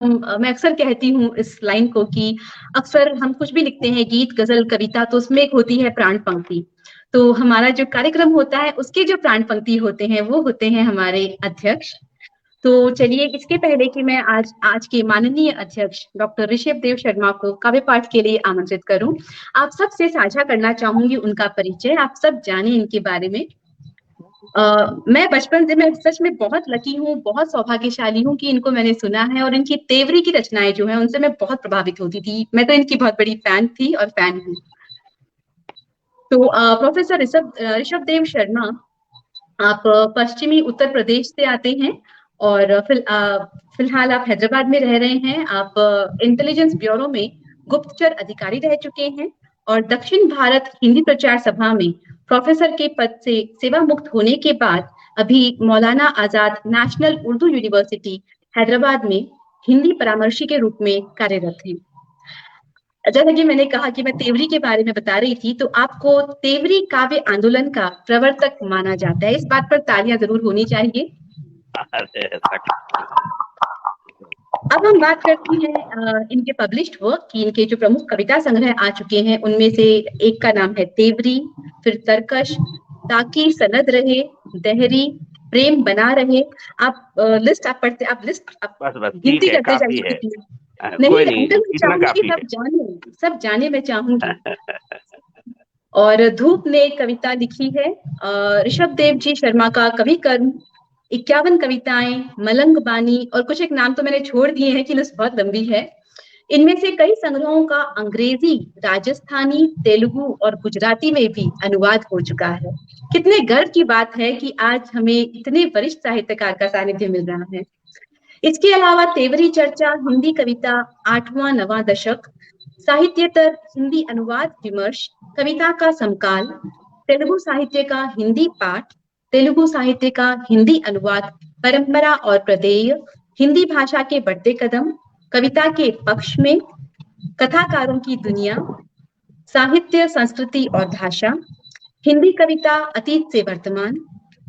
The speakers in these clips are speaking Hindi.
मैं अक्सर कहती हूँ इस लाइन को कि अक्सर हम कुछ भी लिखते हैं, गीत, गजल, कविता, तो उसमें एक होती है प्राण पंक्ति। तो हमारा जो कार्यक्रम होता है उसके जो प्राण पंक्ति होते हैं वो होते हैं हमारे अध्यक्ष। तो चलिए, इसके पहले कि मैं आज आज के माननीय अध्यक्ष डॉक्टर ऋषभ देव शर्मा को काव्य पाठ के लिए आमंत्रित करूं, आप सबसे साझा करना चाहूंगी उनका परिचय, आप सब जाने इनके बारे में। मैं बचपन से, मैं सच में बहुत लकी हूँ, बहुत सौभाग्यशाली हूँ कि इनको मैंने सुना है, और इनकी तेवरी की रचनाएं जो है उनसे मैं बहुत प्रभावित होती थी। मैं तो इनकी बहुत बड़ी फैन थी और फैन हूँ। तो प्रोफेसर ऋषभ ऋषभ देव शर्मा, आप पश्चिमी उत्तर प्रदेश से आते हैं, और फिलहाल आप हैदराबाद में रह रहे हैं। आप इंटेलिजेंस ब्यूरो में गुप्तचर अधिकारी रह चुके हैं, और दक्षिण भारत हिंदी प्रचार सभा में प्रोफेसर के पद से सेवा मुक्त होने के बाद अभी मौलाना आजाद नेशनल उर्दू यूनिवर्सिटी हैदराबाद में हिंदी परामर्शी के रूप में कार्यरत हैं। जैसा कि मैंने कहा कि मैं तेवरी के बारे में बता रही थी, तो आपको तेवरी काव्य आंदोलन का प्रवर्तक माना जाता है। इस बात पर तालियां जरूर होनी चाहिए। अब हम बात करते हैं इनके पब्लिश्ड वर्क की। इनके जो प्रमुख कविता संग्रह आ चुके हैं उनमें से एक का नाम है तेवरी, फिर तरकश, ताकि सनद रहे, दहरी, प्रेम बना रहे। आप लिस्ट आप पढ़ते, आप लिस्ट आप बस ठीक गिनती है, करते काफी जाइए है। कितनी। कोई नहीं, नहीं, अंकल, मैं इतना चाहूंगी कि काफी सब है। जाने, सब जाने मैं चाहूंगी। और धूप ने कविता लिखी है ऋषभ देव जी शर्मा का कवि कर्म, 51 कविताएं, मलंग बानी, और कुछ एक नाम तो मैंने छोड़ दिए हैं कि लिस्ट बहुत लंबी है। इनमें से कई संग्रहों का अंग्रेजी, राजस्थानी, तेलुगु और गुजराती में भी अनुवाद हो चुका है। कितने गर्व की बात है कि आज हमें इतने वरिष्ठ साहित्यकार का सानिध्य मिल रहा है। इसके अलावा तेवरी चर्चा, हिंदी कविता, 8वां 9वां दशक, साहित्यतर हिंदी अनुवाद विमर्श, कविता का समकाल, तेलुगु साहित्य का हिंदी पाठ, तेलुगु साहित्य का हिंदी अनुवाद, परंपरा और प्रदेय, हिंदी भाषा के बढ़ते कदम, कविता के पक्ष में, कथाकारों की दुनिया, साहित्य, संस्कृति और भाषा, हिंदी कविता अतीत से वर्तमान,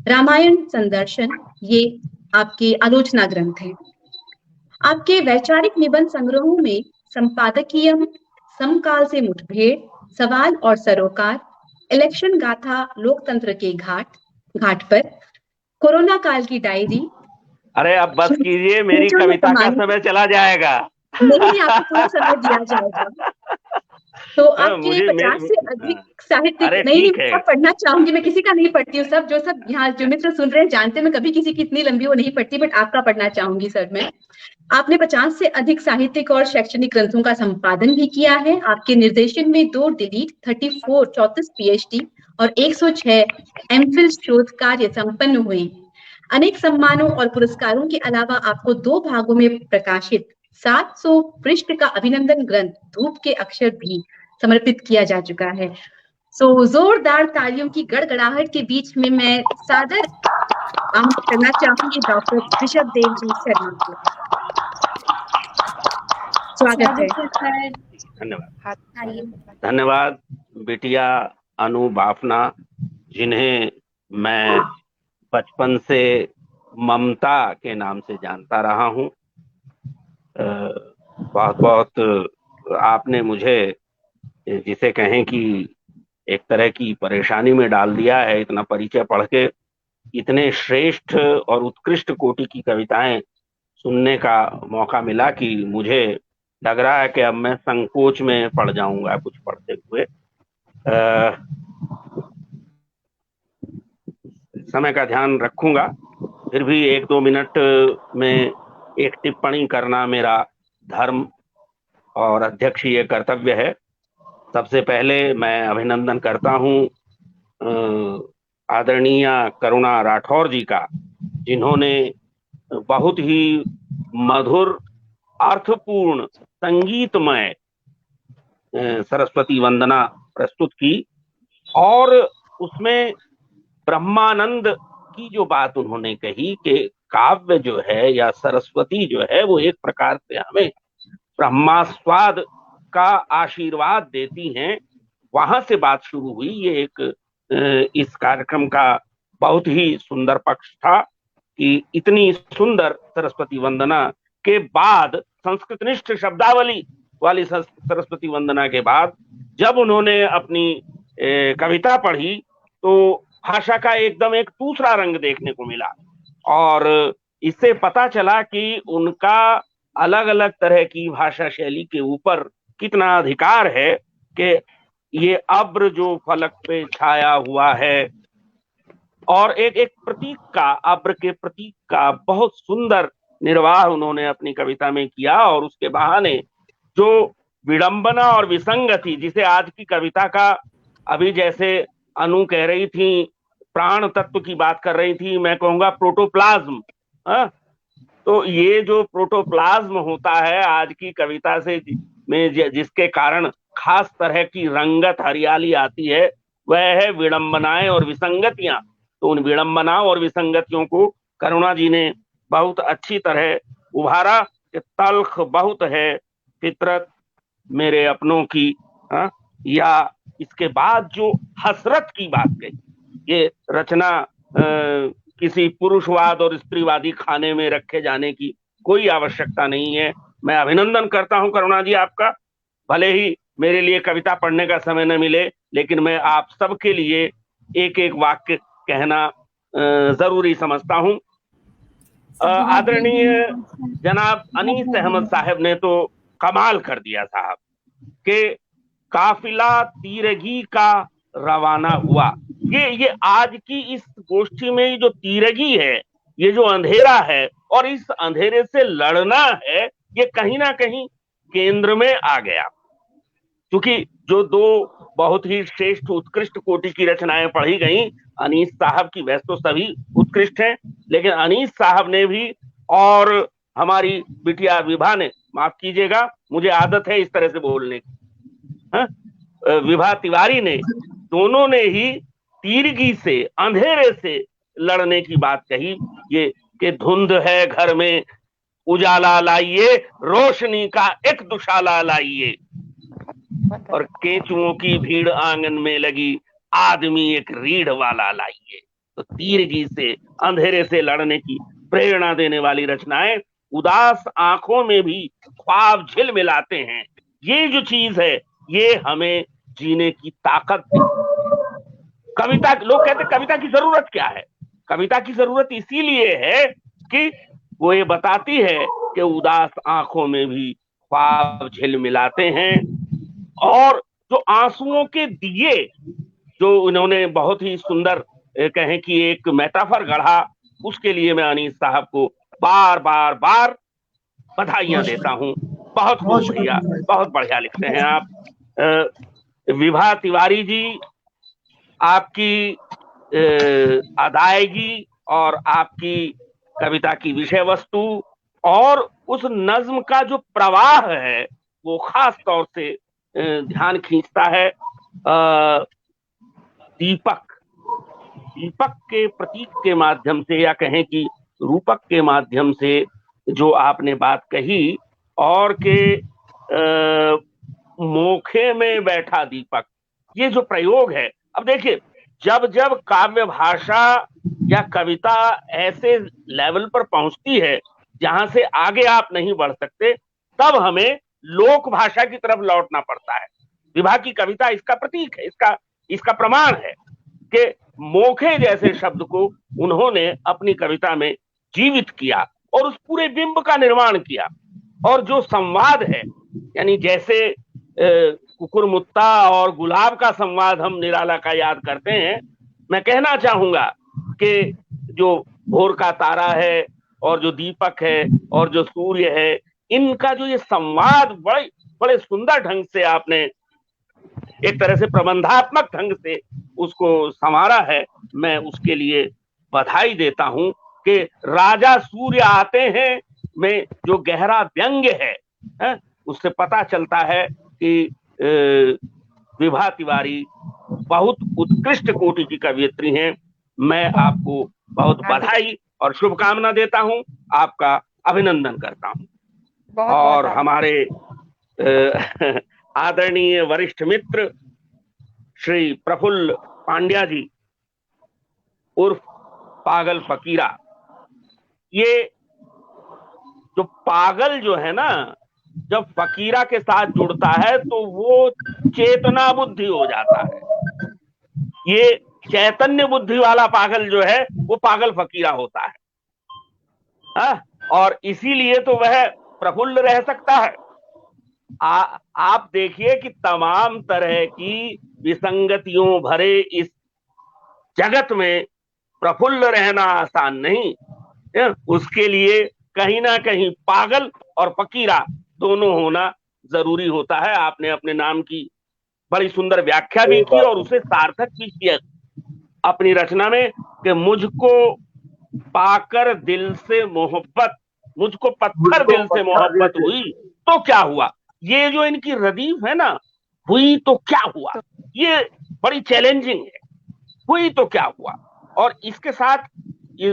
रामायण संदर्शन, ये आपके आलोचना ग्रंथ हैं। आपके वैचारिक निबंध संग्रहों में संपादकीय, समकाल से मुठभेड़, सवाल और सरोकार, इलेक्शन गाथा, लोकतंत्र के घाट घाट पर, कोरोना काल की डायरी, अरे अब बस कीजिए, मेरी खींचो ये कविता का कमानी। समय चला जाएगा। नहीं, आपको पूरा समय दिया जाएगा। तो आपके मुझे 50 से अधिक साहित्य, अरे नहीं नहीं, ठीक मैं है। सब पढ़ना चाहूंगी, मैं किसी का नहीं पढ़ती हूँ। सब जो सब यहाँ जो मित्र सुन रहे हैं जानते हैं, मैं कभी किसी की इतनी लंबी वो नहीं पढ़ती, बट आपका पढ़ना चाहूंगी सर मैं। आपने 50 से अधिक साहित्यिक और शैक्षणिक ग्रंथों का संपादन भी किया है। आपके निर्देशन में 2 डिलीट, 34 पीएचडी और 106 एमफिल शोध कार्य संपन्न हुए। अनेक सम्मानों और पुरस्कारों के अलावा आपको 2 भागों में प्रकाशित 700 पृष्ठ का अभिनंदन ग्रंथ धूप के अक्षर भी समर्पित किया जा चुका है। जोरदार तालियों की गड़गड़ाहट के बीच में मैं सादर आमंत्रित करना चाहूंगी डॉक्टर ऋषभ देव जी शर्मा को। स्वागत है। धन्यवाद। धन्यवाद बिटिया अनु बाफना, जिन्हें मैं बचपन से ममता के नाम से जानता रहा हूँ। बहुत बहुत आपने मुझे, जिसे कहें कि एक तरह की परेशानी में डाल दिया है, इतना परिचय पढ़ के। इतने श्रेष्ठ और उत्कृष्ट कोटि की कविताएं सुनने का मौका मिला कि मुझे लग रहा है कि अब मैं संकोच में पड़ जाऊंगा कुछ पढ़ते हुए। समय का ध्यान रखूंगा, फिर भी 1-2 मिनट में एक टिप्पणी करना मेरा धर्म और अध्यक्षीय कर्तव्य है। सबसे पहले मैं अभिनंदन करता हूं आदरणीय करुणा राठौर जी का, जिन्होंने बहुत ही मधुर, अर्थपूर्ण, संगीतमय सरस्वती वंदना प्रस्तुत की, और उसमें ब्रह्मानंद की जो बात उन्होंने कही कि काव्य जो है या सरस्वती जो है वो एक प्रकार से हमें ब्रह्मास्वाद का आशीर्वाद देती हैं, वहां से बात शुरू हुई। ये एक इस कार्यक्रम का बहुत ही सुंदर पक्ष था कि इतनी सुंदर सरस्वती वंदना के बाद संस्कृतनिष्ठ शब्दावली वाली सरस्वती वंदना के बाद जब उन्होंने अपनी कविता पढ़ी तो भाषा का एकदम एक दूसरा रंग देखने को मिला। और इससे पता चला कि उनका अलग अलग तरह की भाषा शैली के ऊपर कितना अधिकार है कि ये अब्र जो फलक पे छाया हुआ है, और एक एक प्रतीक का, अब्र के प्रतीक का बहुत सुंदर निर्वाह उन्होंने अपनी कविता में किया। और उसके बहाने जो विडंबना और विसंगति, जिसे आज की कविता का, अभी जैसे अनु कह रही थी प्राण तत्व की बात कर रही थी, मैं कहूंगा प्रोटोप्लाज्म। तो ये जो प्रोटोप्लाज्म होता है आज की कविता से में जिसके कारण खास तरह की रंगत, हरियाली आती है, वह है विडंबनाएं और विसंगतियां। तो उन विडंबनाओं और विसंगतियों को करुणा जी ने बहुत अच्छी तरह उभारा कि तल्ख बहुत है फितरत मेरे अपनों की, या इसके बाद जो हसरत की बात कही, ये रचना किसी पुरुषवाद और स्त्रीवादी खाने में रखे जाने की कोई आवश्यकता नहीं है। मैं अभिनंदन करता हूं करुणा जी आपका। भले ही मेरे लिए कविता पढ़ने का समय न मिले, लेकिन मैं आप सबके लिए एक एक वाक्य कहना जरूरी समझता हूं। आदरणीय जनाब अनीस अहमद साहब ने तो कमाल कर दिया साहब कि काफिला तीरगी का रवाना हुआ। ये आज की इस गोष्ठी में जो तीरगी है, ये जो अंधेरा है और इस अंधेरे से लड़ना है, ये कहीं ना कहीं केंद्र में आ गया। क्योंकि जो दो बहुत ही श्रेष्ठ उत्कृष्ट कोटि की रचनाएं पढ़ी गई अनीस साहब की, वैसे तो सभी उत्कृष्ट हैं, लेकिन अनीस साहब ने भी और हमारी बिटिया विभा ने, माफ कीजिएगा मुझे आदत है इस तरह से बोलने की, विभा तिवारी ने, दोनों ने ही तीरगी से, अंधेरे से लड़ने की बात कही। ये कि धुंध है घर में उजाला लाइए, रोशनी का एक दुशाला लाइए, और केंचुओं की भीड़ आंगन में लगी, आदमी एक रीढ़ वाला लाइए। तो तीरगी से, अंधेरे से लड़ने की प्रेरणा देने वाली रचनाएं उदास आंखों में भी ख्वाब झिलमिलाते हैं। ये जो चीज है, ये हमें जीने की ताकत दी। कविता, लोग कहते कविता की जरूरत क्या है? कविता की जरूरत इसीलिए है कि वो ये बताती है कि उदास आंखों में भी ख्वाब झिलमिलाते हैं। और जो आंसुओं के दिए, जो उन्होंने बहुत ही सुंदर कहें कि एक मेटाफर गढ़ा, उसके लिए मैं अनीस साहब को बार बार बार बधाइयां देता हूं। बहुत खूब भैया, बहुत बढ़िया लिखते हैं आप। विभा तिवारी जी, आपकी अदायगी और आपकी कविता की विषय वस्तु और उस नज्म का जो प्रवाह है, वो खास तौर से ध्यान खींचता है। दीपक, दीपक के प्रतीक के माध्यम से, या कहें कि रूपक के माध्यम से जो आपने बात कही, और के मोखे में बैठा दीपक, ये जो प्रयोग है। अब देखिए, जब जब काव्य भाषा या कविता ऐसे लेवल पर पहुंचती है जहां से आगे आप नहीं बढ़ सकते, तब हमें लोक भाषा की तरफ लौटना पड़ता है। विभा की कविता इसका प्रतीक है, इसका प्रमाण है कि मोखे जैसे शब्द को उन्होंने अपनी कविता में जीवित किया और उस पूरे बिंब का निर्माण किया। और जो संवाद है, यानी जैसे कुकुरमुत्ता और गुलाब का संवाद हम निराला का याद करते हैं, मैं कहना चाहूंगा कि जो भोर का तारा है और जो दीपक है और जो सूर्य है, इनका जो ये संवाद बड़े बड़े सुंदर ढंग से आपने एक तरह से प्रबंधात्मक ढंग से उसको संवारा है। मैं उसके लिए बधाई देता हूं कि राजा सूर्य आते हैं में जो गहरा व्यंग्य है, उससे पता चलता है कि विभा तिवारी बहुत उत्कृष्ट कोटि की कवियत्री हैं। मैं आपको बहुत बधाई और शुभकामना देता हूं, आपका अभिनंदन करता हूं। और हमारे आदरणीय वरिष्ठ मित्र श्री प्रफुल्ल पांड्या जी उर्फ पागल फकीरा, ये जो पागल जो है ना, जब फकीरा के साथ जुड़ता है तो वो चेतना बुद्धि हो जाता है। ये चैतन्य बुद्धि वाला पागल जो है वो पागल फकीरा होता है। और इसीलिए तो वह प्रफुल्ल रह सकता है। आप देखिए कि तमाम तरह की विसंगतियों भरे इस जगत में प्रफुल्ल रहना आसान नहीं है। उसके लिए कहीं ना कहीं पागल और फकीरा दोनों होना जरूरी होता है। आपने अपने नाम की बड़ी सुंदर व्याख्या भी की और उसे सार्थक भी किया अपनी रचना में कि मुझको पाकर दिल से मोहब्बत, मुझको पत्थर दिल से मोहब्बत हुई तो क्या हुआ। ये जो इनकी रदीफ है ना, हुई तो क्या हुआ, ये बड़ी चैलेंजिंग है। हुई तो क्या हुआ, और इसके साथ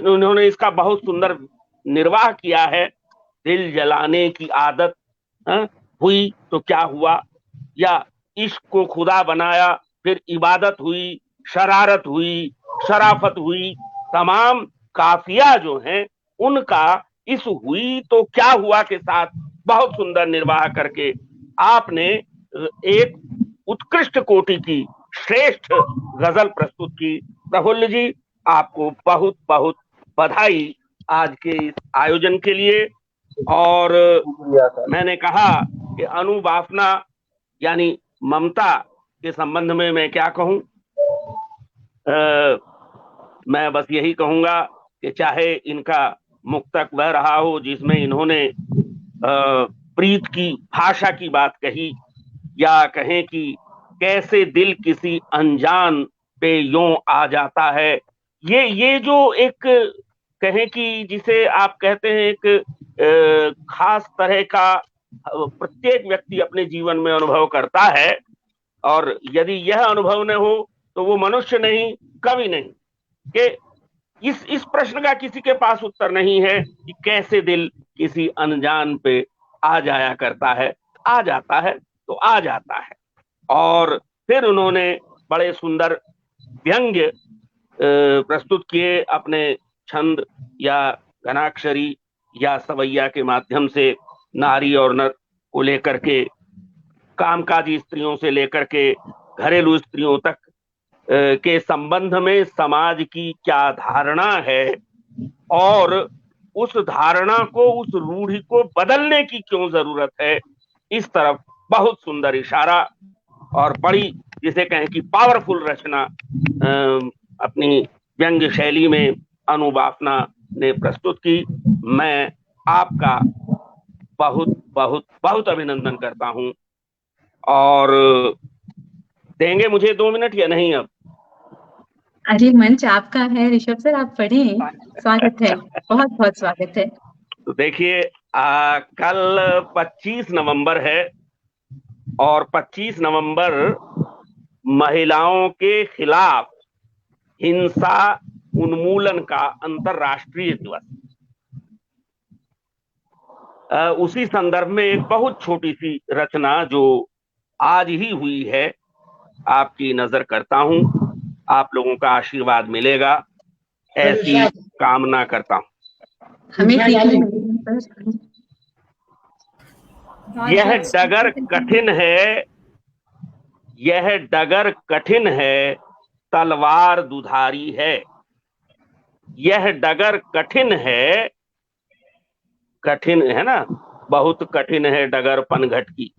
उन्होंने इसका बहुत सुंदर निर्वाह किया है। दिल जलाने की आदत, हुई तो क्या हुआ, या इश्क को खुदा बनाया फिर इबादत हुई, शरारत हुई, शराफत हुई। तमाम काफिया जो हैं उनका इस हुई तो क्या हुआ के साथ बहुत सुंदर निर्वाह करके आपने एक उत्कृष्ट कोटि की श्रेष्ठ गजल प्रस्तुत की। प्रफुल्ल जी, आपको बहुत बहुत बधाई आज के इस आयोजन के लिए। और मैंने कहा कि अनुबाफना यानी ममता के संबंध में मैं क्या कहूं। मैं बस यही कहूंगा कि चाहे इनका मुक्तक वह रहा हो जिसमें इन्होंने प्रीत की भाषा की बात कही, या कहें कि कैसे दिल किसी अनजान पे यूं आ जाता है। ये जो एक कहें कि जिसे आप कहते हैं एक खास तरह का प्रत्येक व्यक्ति अपने जीवन में अनुभव करता है, और यदि यह अनुभव न हो तो वो मनुष्य नहीं, कवि नहीं। कि इस प्रश्न का किसी के पास उत्तर नहीं है कि कैसे दिल किसी अनजान पे आ जाया करता है। आ जाता है तो आ जाता है। और फिर उन्होंने बड़े सुंदर व्यंग्य प्रस्तुत किए अपने छंद या घनाक्षरी या सवैया के माध्यम से, नारी और नर को लेकर के, कामकाजी स्त्रियों से लेकर के घरेलू स्त्रियों तक के संबंध में समाज की क्या धारणा है, और उस धारणा को, उस रूढ़ि को बदलने की क्यों जरूरत है, इस तरफ बहुत सुंदर इशारा और बड़ी जिसे कहें कि पावरफुल रचना अपनी व्यंग्य शैली में अनुबाफना ने प्रस्तुत की। मैं आपका बहुत बहुत बहुत अभिनंदन करता हूं। और देंगे मुझे 2 मिनट या नहीं अब? अरे मंच आपका है ऋषभ सर, आप पढ़े। स्वागत है, बहुत बहुत स्वागत है। तो देखिए, कल 25 नवंबर है और 25 नवंबर महिलाओं के खिलाफ हिंसा उन्मूलन का अंतरराष्ट्रीय दिवस। उसी संदर्भ में एक बहुत छोटी सी रचना जो आज ही हुई है आपकी नजर करता हूं। आप लोगों का आशीर्वाद मिलेगा ऐसी कामना करता हूं। हमें यह डगर कठिन है, यह डगर कठिन है, तलवार दुधारी है। यह डगर कठिन है, कठिन है ना, बहुत कठिन है डगर पनघट की।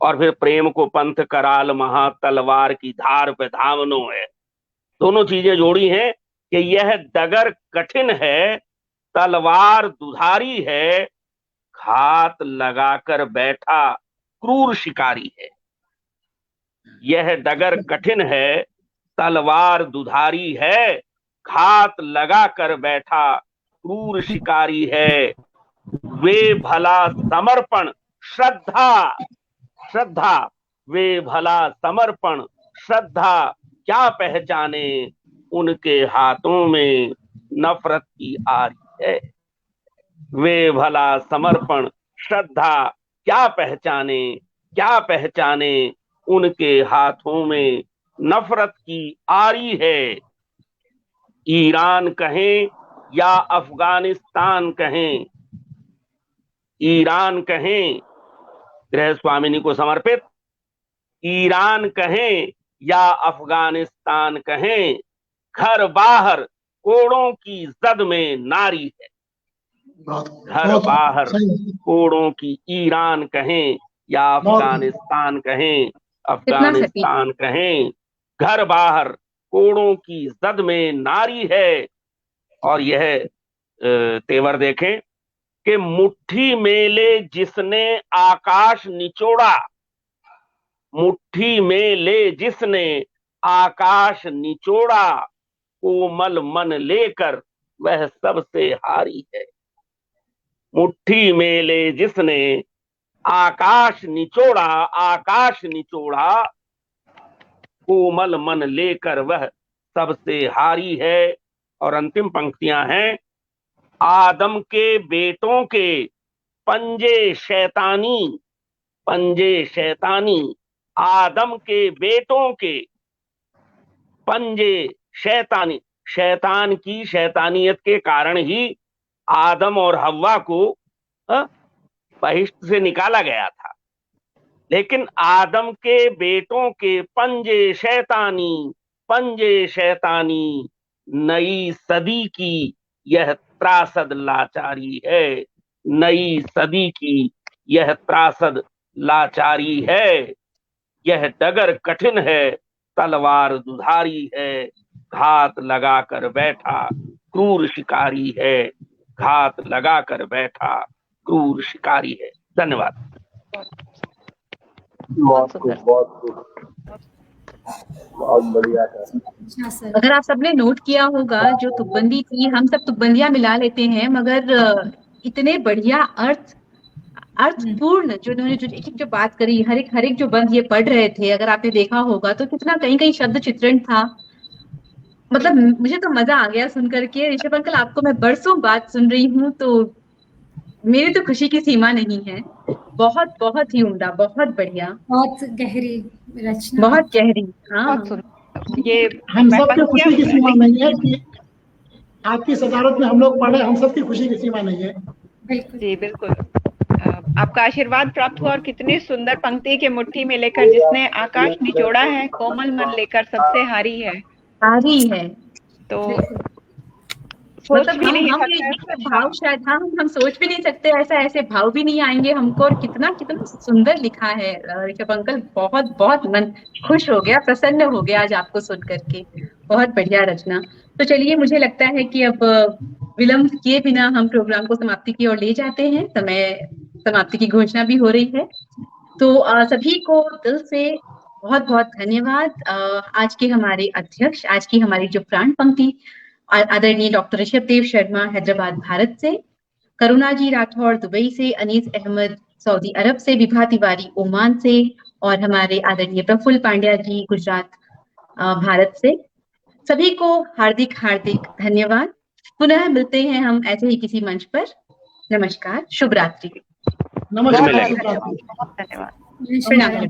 और फिर प्रेम को पंथ कराल महा तलवार की धार पे धावनो है। दोनों चीजें जोड़ी हैं कि यह डगर कठिन है, तलवार दुधारी है, घात लगाकर बैठा क्रूर शिकारी है। यह डगर कठिन है, तलवार दुधारी है, घात लगाकर बैठा क्रूर शिकारी है। वे भला समर्पण श्रद्धा, श्रद्धा, वे भला समर्पण श्रद्धा क्या पहचाने, उनके हाथों में नफरत की आरी है। वे भला समर्पण श्रद्धा क्या पहचाने, क्या पहचाने, उनके हाथों में नफरत की आरी है। ईरान कहें या अफगानिस्तान कहें, ईरान कहें, गृह स्वामिनी को समर्पित, ईरान कहें या अफगानिस्तान कहें, घर बाहर कोड़ों की जद में नारी है। घर बाहर कोड़ों की, ईरान कहें या अफगानिस्तान कहें, अफगानिस्तान कहें, घर बाहर कोड़ों की जद में नारी है। और यह तेवर देखें कि मुट्ठी में ले जिसने आकाश निचोड़ा, मुट्ठी में ले जिसने आकाश निचोड़ा, कोमल मन लेकर वह सबसे हारी है। मुट्ठी में ले जिसने आकाश निचोड़ा, आकाश निचोड़ा, कोमल मन लेकर वह सबसे हारी है। और अंतिम पंक्तियां हैं, आदम के बेटों के पंजे शैतानी, पंजे शैतानी, आदम के बेटों के पंजे शैतानी, शैतान की शैतानियत के कारण ही आदम और हव्वा को बहिष्ट से निकाला गया था। लेकिन आदम के बेटों के पंजे शैतानी, पंजे शैतानी, नई सदी की यह त्रासद लाचारी है, नई सदी की यह त्रासद लाचारी है। यह डगर कठिन है, तलवार दुधारी है, घात लगाकर बैठा क्रूर शिकारी है, घात लगाकर बैठा क्रूर शिकारी है। धन्यवाद। बहुत बढ़िया है। अगर आप सबने नोट किया होगा, जो तुकबंदी थी, हम सब तुकबंदियां मिला लेते हैं, मगर इतने बढ़िया अर्थपूर्ण जो उन्होंने जो एक जो बात करी, हर एक जो बंद ये पढ़ रहे थे, अगर आपने देखा होगा तो कितना कहीं कहीं शब्द चित्रण था। मतलब मुझे तो मजा आ गया सुन करके। ऋषभ अंकल, आपको मैं बरसों बाद सुन रही हूँ तो मेरी तो खुशी की सीमा नहीं है। बहुत बहुत ही उम्दा, बहुत बढ़िया, बहुत गहरी रचना, बहुत गहरी। हाँ, ये हम सबकी खुशी की सीमा नहीं है कि आपकी सजावट में हम लोग पढ़े, हम सबकी खुशी की सीमा नहीं है। बिल्कुल जी बिल्कुल। आपका आशीर्वाद प्राप्त हुआ और कितनी सुंदर पंक्ति के मुट्ठी में लेकर जिसने आकाश निचोड़ा है, कोमल मन लेकर सबसे हारी है, हारी है। तो मतलब हम भाव शायद हम सोच भी नहीं सकते, ऐसे भाव भी नहीं आएंगे हमको। और कितना कितना सुंदर लिखा है ऋषभ अंकल, बहुत बहुत मन खुश हो गया, प्रसन्न हो गया आज आपको सुन करके। बहुत बढ़िया रचना। तो चलिए, मुझे लगता है कि अब विलंब किए बिना हम प्रोग्राम को समाप्ति की ओर ले जाते हैं। समय समाप्ति की घोषणा भी हो रही है। तो सभी को दिल से बहुत बहुत धन्यवाद। आज के हमारे अध्यक्ष, आज की हमारी जो प्राण पंक्ति आदरणीय डॉक्टर ऋषभ देव शर्मा हैदराबाद भारत से, करुणा जी राठौड़ दुबई से, अनीस अहमद सऊदी अरब से, विभा तिवारी ओमान से, और हमारे आदरणीय प्रफुल्ल पांड्या जी गुजरात भारत से। सभी को हार्दिक हार्दिक धन्यवाद। पुनः मिलते हैं हम ऐसे ही किसी मंच पर। नमस्कार, शुभ रात्रि। नमस्कार, धन्यवाद। प्रणाम।